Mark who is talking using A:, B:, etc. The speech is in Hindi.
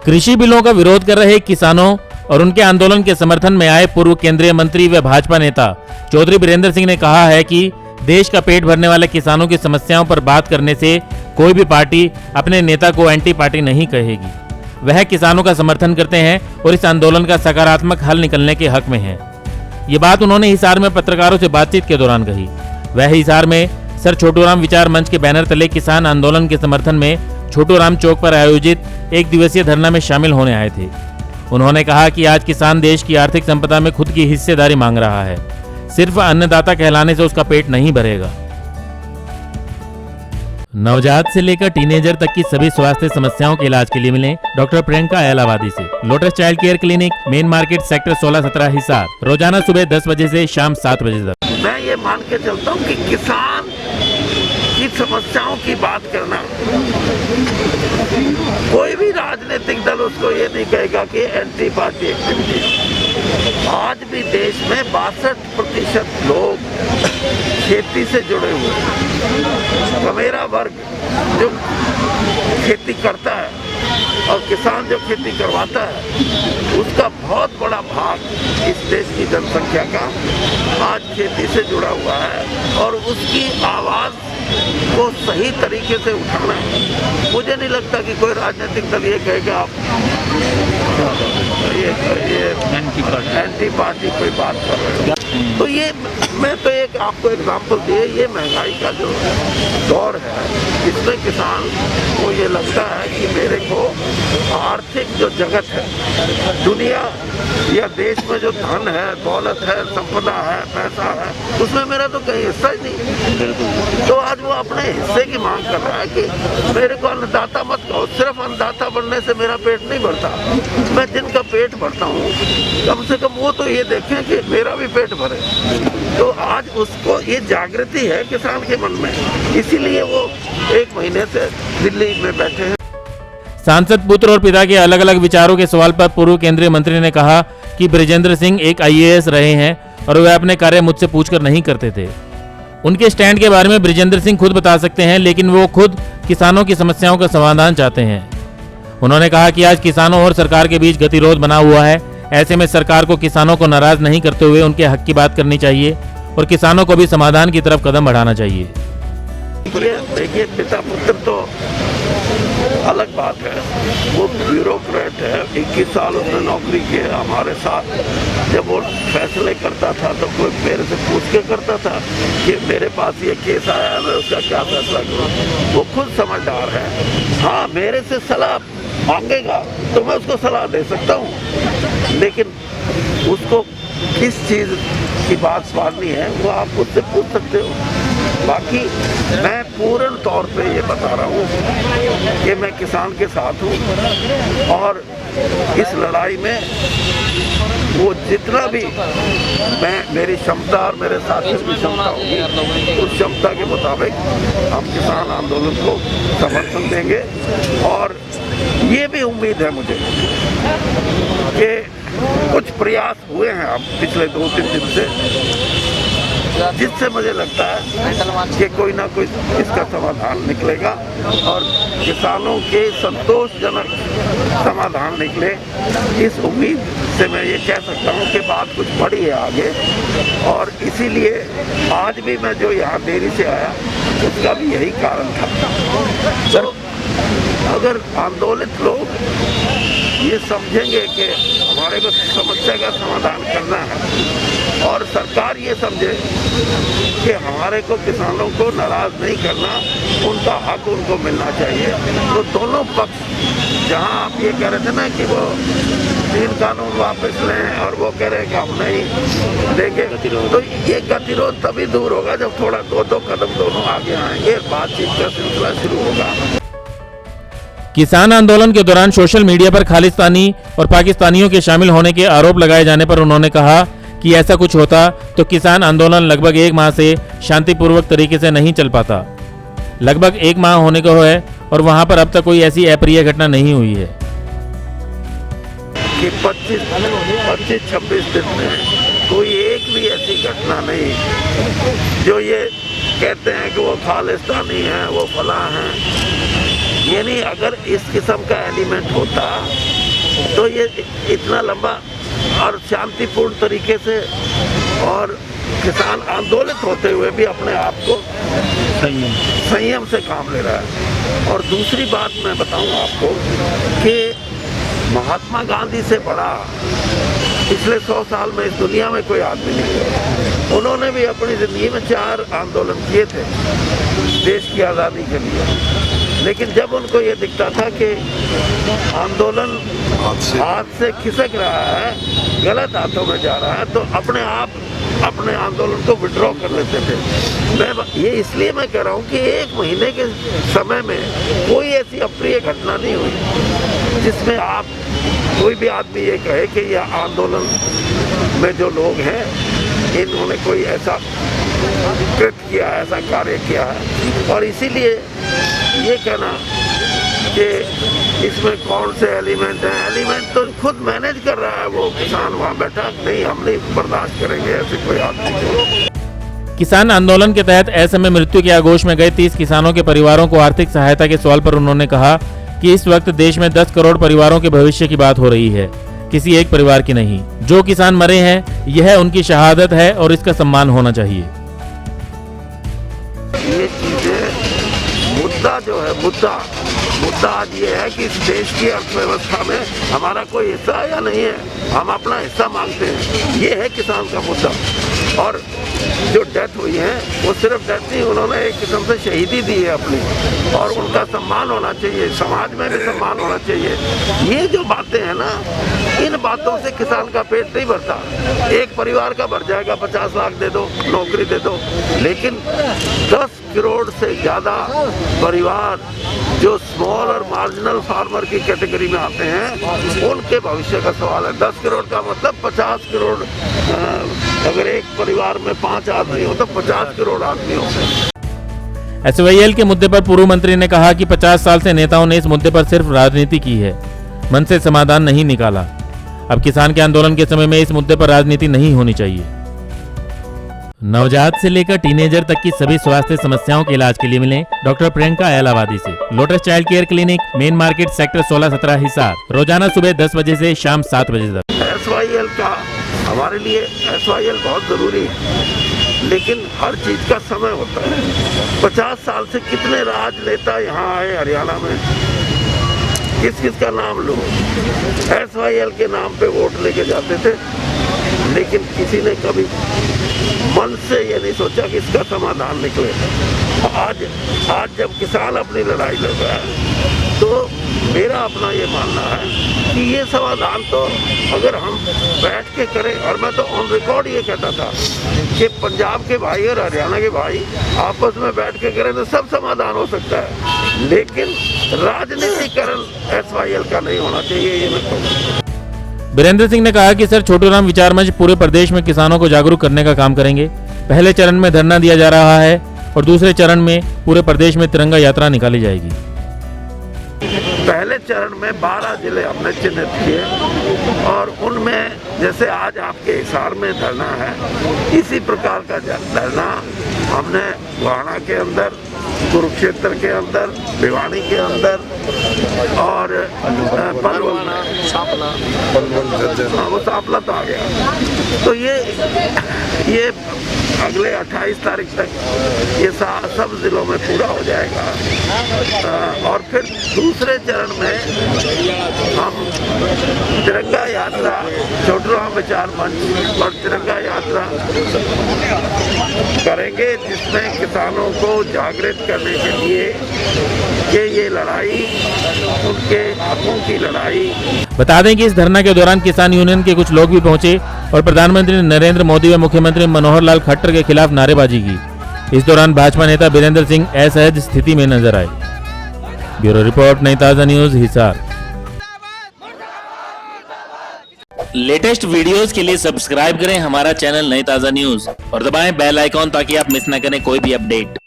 A: कृषि बिलों का विरोध कर रहे किसानों और उनके आंदोलन के समर्थन में आए पूर्व केंद्रीय मंत्री व भाजपा नेता चौधरी बीरेंद्र सिंह ने कहा है कि देश का पेट भरने वाले किसानों की समस्याओं पर बात करने से कोई भी पार्टी अपने नेता को एंटी पार्टी नहीं कहेगी। वह किसानों का समर्थन करते हैं और इस आंदोलन का सकारात्मक हल निकलने के हक में है। ये बात उन्होंने हिसार में पत्रकारों से बातचीत के दौरान कही। वह हिसार में सर छोटूराम विचार मंच के बैनर तले किसान आंदोलन के समर्थन में छोटूराम चौक पर आयोजित एक दिवसीय धरना में शामिल होने आए थे। उन्होंने कहा कि आज किसान देश की आर्थिक संपदा में खुद की हिस्सेदारी मांग रहा है। सिर्फ अन्नदाता कहलाने से उसका पेट नहीं भरेगा। नवजात से लेकर टीनेजर तक की सभी स्वास्थ्य समस्याओं के इलाज के लिए मिलें डॉक्टर प्रियंका इलाहाबादी से। Lotus child care clinic, main market, sector 16-17 Hisar. रोजाना सुबह 10 बजे से शाम 7 बजे तक।
B: मैं ये मान के चलता हूँ कि किसान की समस्याओं की बात करना, कोई भी राजनीतिक दल उसको ये नहीं कहेगा कि एंटी पार्टी एक्टिविटी। आज भी देश में 62% लोग खेती से जुड़े हुए हैं। तो मेरा वर्ग जो खेती करता है और किसान जो खेती करवाता है, उसका बहुत बड़ा भाग इस देश की जनसंख्या का आज खेती से जुड़ा हुआ है और उसकी आवाज़ को सही तरीके से उठाना है। मुझे नहीं लगता कि कोई राजनीतिक दल ये कहेगा आप ये एंटी पार्टी कोई बात कर रहे हो। तो ये मैं तो एक आपको एग्जांपल दिए, ये महंगाई का जो दौर है, इसमें किसान को ये लगता है कि मेरे को आर्थिक जो जगत है, दुनिया या देश में जो धन है, दौलत है, संपदा है, पैसा है, उसमें मेरा तो कहीं हिस्सा ही नहीं। तो आज वो अपने हिस्से की मांग कर रहा है कि मेरे को अन्नदाता मत कहो। सिर्फ अन्नदाता बनने से मेरा पेट नहीं भरता। मैं जिनका पेट भरता हूँ, कम से कम वो तो ये देखें कि मेरा भी पेट भरे। तो आज उसको ये जागृति है किसान के मन में, इसीलिए वो 1 महीने से दिल्ली में बैठे हैं।
A: सांसद पुत्र और पिता के अलग अलग विचारों के सवाल पर पूर्व केंद्रीय मंत्री ने कहा कि बृजेंद्र सिंह एक IAS रहे हैं और वे अपने कार्य मुझसे पूछकर नहीं करते थे। उनके स्टैंड के बारे में बृजेंद्र सिंह खुद बता सकते हैं, लेकिन वो खुद किसानों की समस्याओं का समाधान चाहते हैं। उन्होंने कहा कि आज किसानों और सरकार के बीच गतिरोध बना हुआ है। ऐसे में सरकार को किसानों को नाराज नहीं करते हुए उनके हक की बात करनी चाहिए और किसानों को भी समाधान की तरफ कदम बढ़ाना चाहिए।
B: देखिए, पिता पुत्र तो अलग बात है। वो ब्यूरोक्रेट है, 21 साल उसने नौकरी की है हमारे साथ। जब वो फैसले करता था तो कोई मेरे से पूछ के करता था कि मेरे पास ये केस आया, मैं उसका क्या फैसला करूँ। वो खुद समझदार है। हाँ, मेरे से सलाह मांगेगा तो मैं उसको सलाह दे सकता हूँ, लेकिन उसको किस चीज़ की बात माननी है वो आप उससे पूछ सकते हो। बाकी मैं पूर्ण तौर पे ये बता रहा हूँ कि मैं किसान के साथ हूँ और इस लड़ाई में वो जितना भी मेरी क्षमता और मेरे साथियों की क्षमता होगी, उस क्षमता के मुताबिक हम किसान आंदोलन को समर्थन देंगे। और ये भी उम्मीद है मुझे कि कुछ प्रयास हुए हैं अब पिछले 2-3 दिन से, जिससे मुझे लगता है कि कोई ना कोई इसका समाधान निकलेगा और किसानों के संतोषजनक समाधान निकले। इस उम्मीद से मैं ये कह सकता हूँ कि बात कुछ बड़ी है आगे, और इसीलिए आज भी मैं जो यहाँ देरी से आया उसका भी यही कारण था। सर, अगर आंदोलित लोग ये समझेंगे कि हमारे को समस्या का समाधान करना है और सरकार ये समझे कि हमारे को किसानों को नाराज नहीं करना, उनका हक उनको मिलना चाहिए, तो दोनों पक्ष, जहां आप ये कह रहे थे ना कि वो 3 कानून वापस लें और वो कह रहे हैं कि हम नहीं देंगे, तो ये गतिरोध तभी दूर होगा जब थोड़ा 2-2 कदम दोनों आगे आएंगे, बातचीत का सिलसिला शुरू होगा।
A: किसान आंदोलन के दौरान सोशल मीडिया पर खालिस्तानी और पाकिस्तानियों के शामिल होने के आरोप लगाए जाने पर उन्होंने कहा कि ऐसा कुछ होता तो किसान आंदोलन लगभग 1 माह से शांतिपूर्वक तरीके से नहीं चल पाता। लगभग 1 माह होने को है और वहां पर अब तक कोई ऐसी अप्रिय घटना नहीं हुई है
B: कि 25-26 दिन में कोई एक भी ऐसी घटना नहीं जो ये कहते हैं कि वो खालिस्तानी है, वो फलां हैं। यानी अगर इस किस्म का एलिमेंट होता तो ये इतना लंबा और शांतिपूर्ण तरीके से और किसान आंदोलित होते हुए भी अपने आप को संयम से काम ले रहा है। और दूसरी बात मैं बताऊं आपको कि महात्मा गांधी से बड़ा पिछले 100 साल में इस दुनिया में कोई आदमी नहीं है। उन्होंने भी अपनी ज़िंदगी में 4 आंदोलन किए थे देश की आज़ादी के लिए, लेकिन जब उनको ये दिखता था कि आंदोलन हाथ से खिसक रहा है, गलत हाथों में जा रहा है, तो अपने आप अपने आंदोलन को विड्रॉ कर लेते थे। ये इसलिए मैं कह रहा हूँ कि 1 महीने के समय में कोई ऐसी अप्रिय घटना नहीं हुई जिसमें आप कोई भी आदमी ये कहे कि यह आंदोलन में जो लोग हैं इन्होंने कोई ऐसा कृत किया, ऐसा कार्य किया है। और इसीलिए ये कहना कि इसमें कौन से एलिमेंट हैं, एलिमेंट तो खुद मैनेज कर रहा है वो किसान वहाँ बैठा, नहीं हम नहीं बर्दाश्त करेंगे ऐसे कोई आदमी को।
A: किसान आंदोलन के तहत असम मृत्यु के आगोश में गए 30 किसानों के परिवारों को आर्थिक सहायता के सवाल पर उन्होंने कहा कि इस वक्त देश में 10 करोड़ परिवारों के भविष्य की बात हो रही है, किसी एक परिवार की नहीं। जो किसान मरे हैं यह उनकी शहादत है और इसका सम्मान होना चाहिए।
B: ये चीजें मुद्दा जो है मुद्दा आज ये है कि इस देश की अर्थव्यवस्था में हमारा कोई हिस्सा है या नहीं है, हम अपना हिस्सा मांगते हैं, ये है किसान का मुद्दा। और जो डेथ हुई है वो सिर्फ डेथ नहीं, उन्होंने एक किस्म से शहीदी दी है अपनी, और उनका सम्मान होना चाहिए, समाज में भी सम्मान होना चाहिए। ये जो बातें हैं ना, इन बातों से किसान का पेट नहीं भरता। एक परिवार का भर जाएगा, 50 लाख दे दो, नौकरी दे दो, लेकिन 10 करोड़ से ज़्यादा परिवार जो स्मॉल और मार्जिनल फार्मर की कैटेगरी में आते हैं उनके भविष्य का सवाल है। 10 करोड़ का मतलब 50 करोड़, अगर एक परिवार में 5 आदमी हो तो 50 करोड़ आदमी होते हैं।
A: एसवाईएल के मुद्दे पर पूर्व मंत्री ने कहा कि 50 साल से नेताओं ने इस मुद्दे पर सिर्फ राजनीति की है, मन से समाधान नहीं निकाला। अब किसान के आंदोलन के समय में इस मुद्दे पर राजनीति नहीं होनी चाहिए। नवजात से लेकर टीनेजर तक की सभी स्वास्थ्य समस्याओं के इलाज के लिए मिलें डॉक्टर प्रियंका एलावादी से। Lotus child care clinic, main market, sector 16-17 Hisar, रोजाना सुबह 10 बजे से शाम 7 बजे तक।
B: एसवाईएल का हमारे लिए एसवाईएल बहुत जरूरी है, लेकिन हर चीज का समय होता है। 50 साल से कितने राजनेता यहाँ आए हरियाणा में, किस किस का नाम लो, एसवाईएल के नाम पे वोट लेके जाते थे, लेकिन किसी ने कभी मन से ये नहीं सोचा कि इसका समाधान निकले। आज जब किसान अपनी लड़ाई लड़ रहा है तो मेरा अपना ये मानना है कि ये समाधान तो अगर हम बैठ के करें, और मैं तो ऑन रिकॉर्ड ये कहता था कि पंजाब के भाई और हरियाणा के भाई आपस में बैठ के करें तो सब समाधान हो सकता है, लेकिन राजनीतिकरण एसवाईएल का नहीं होना चाहिए, ये मैं कहूँगा।
A: बीरेंद्र सिंह ने कहा कि सर छोटूराम विचार मंच पूरे प्रदेश में किसानों को जागरूक करने का काम करेंगे। पहले चरण में धरना दिया जा रहा है और दूसरे चरण में पूरे प्रदेश में तिरंगा यात्रा निकाली जाएगी।
B: पहले चरण में 12 जिले हमने चिन्हित किए और उनमें जैसे आज आपके हिसार में धरना है, इसी प्रकार का धरना हमने गोहाना के अंदर, कुरुक्षेत्र के अंदर, भिवानी के अंदर और पलवल में, वो सापला तो आ गया। तो ये अगले 28 तारीख तक ये सब जिलों में पूरा हो जाएगा। और फिर दूसरे चरण में हम तिरंगा यात्रा, छोटूराम विचार मंच और तिरंगा यात्रा करेंगे, जिसमें किसानों को जागृत करने के लिए कि ये लड़ाई उनके हकों की लड़ाई।
A: बता दें कि इस धरना के दौरान किसान यूनियन के कुछ लोग भी पहुंचे और प्रधानमंत्री नरेंद्र मोदी व मुख्यमंत्री मनोहर लाल खट्टर के खिलाफ नारेबाजी की। इस दौरान भाजपा नेता बीरेंद्र सिंह असहज स्थिति में नजर आए। ब्यूरो रिपोर्ट, नई ताजा न्यूज, हिसार। लेटेस्ट वीडियोस के लिए सब्सक्राइब करें हमारा चैनल नई ताजा न्यूज और दबाएं बेल आइकॉन ताकि आप मिस न करें कोई भी अपडेट।